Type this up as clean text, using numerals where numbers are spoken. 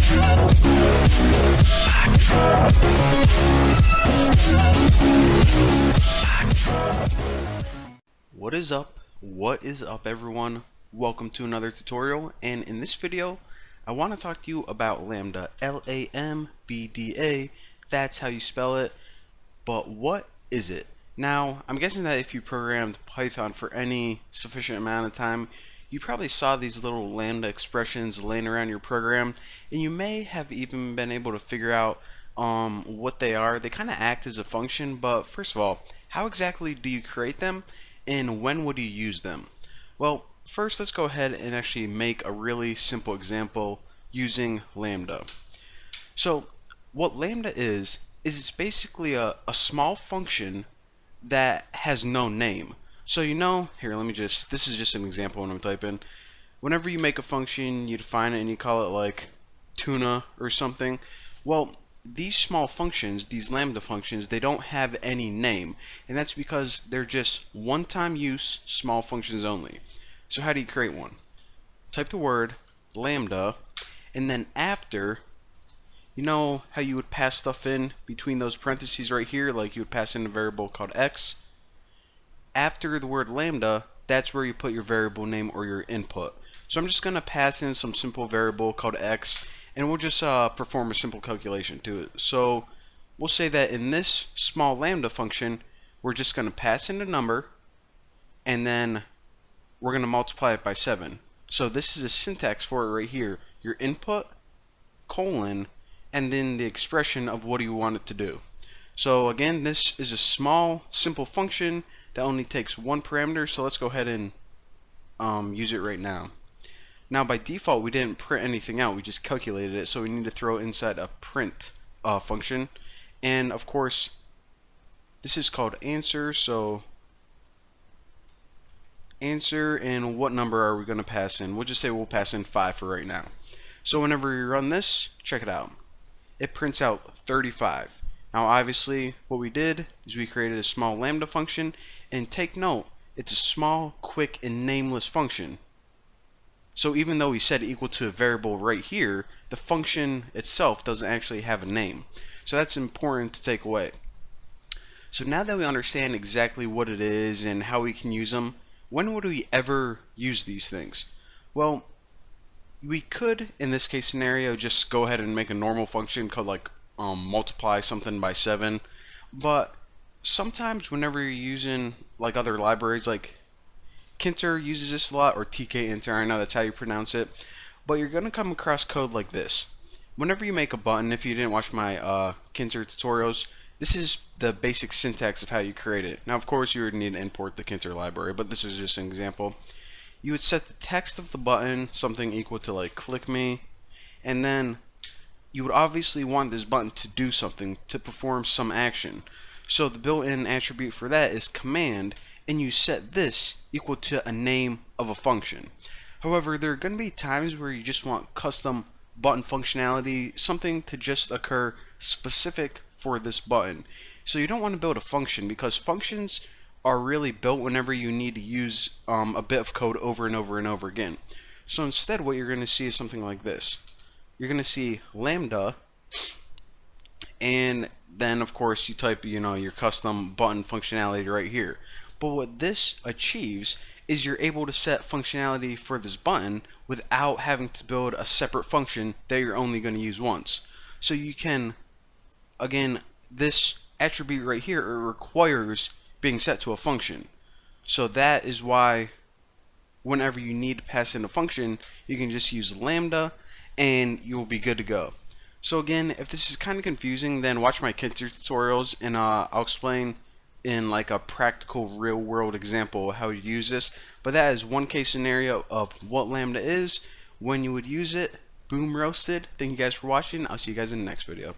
What is up? What is up, everyone? Welcome to another tutorial, and in this video I want to talk to you about Lambda. Lambda. That's how you spell it. But what is it? Now, I'm guessing that if you programmed Python for any sufficient amount of time, you probably saw these little lambda expressions laying around your program, and you may have even been able to figure out what they are. They kind of act as a function, but first of all, how exactly do you create them, and when would you use them? Well, first let's go ahead and actually make a really simple example using Lambda. So what Lambda is it's basically a small function that has no name. So here, this is just an example when I'm typing. Whenever you make a function, you define it and you call it like tuna or something. Well, these small functions, these Lambda functions, they don't have any name, and that's because they're just one-time use small functions only. So how do you create one? Type the word Lambda, and then after, you know how you would pass stuff in between those parentheses right here, like you would pass in a variable called x? After the word Lambda, that's where you put your variable name or your input. So I'm just going to pass in some simple variable called x, and we'll just perform a simple calculation to it. So we'll say that in this small Lambda function, we're just going to pass in a number, and then we're going to multiply it by 7. So this is a syntax for it right here. Your input, colon, and then the expression of what you want it to do. So again, this is a small, simple function that only takes one parameter, so let's go ahead and use it right now. Now by default, we didn't print anything out, we just calculated it, so we need to throw it inside a print function. And of course, this is called answer, so answer, and what number are we going to pass in? We'll just say we'll pass in 5 for right now. So whenever you run this, check it out. It prints out 35. Now obviously what we did is we created a small Lambda function, and take note, it's a small, quick, and nameless function. So even though we set equal to a variable right here, the function itself doesn't actually have a name. So that's important to take away. So now that we understand exactly what it is and how we can use them, when would we ever use these things? Well, we could, in this case scenario, just go ahead and make a normal function called like multiply something by 7. But sometimes whenever you're using like other libraries, like Kinter uses this a lot, or tkinter, I know that's how you pronounce it, but you're going to come across code like this. Whenever you make a button, if you didn't watch my Kinter tutorials, this is the basic syntax of how you create it. Now of course you would need to import the Kinter library, but this is just an example. You would set the text of the button something equal to like click me, and then you would obviously want this button to do something, to perform some action. So the built-in attribute for that is command, and you set this equal to a name of a function. However, there are going to be times where you just want custom button functionality, something to just occur specific for this button. So you don't want to build a function, because functions are really built whenever you need to use a bit of code over and over and over again. So instead what you're going to see is something like this. You're going to see Lambda, and then of course you type your custom button functionality right here. But what this achieves is you're able to set functionality for this button without having to build a separate function that you're only going to use once. So you can, again, this attribute right here, it requires being set to a function. So that is why whenever you need to pass in a function, you can just use Lambda and you'll be good to go. So again, if this is kind of confusing, then watch my Kinter tutorials, and I'll explain in like a practical real world example how you use this. But that is one case scenario of what Lambda is, when you would use it. Boom roasted. Thank you guys for watching. I'll see you guys in the next video.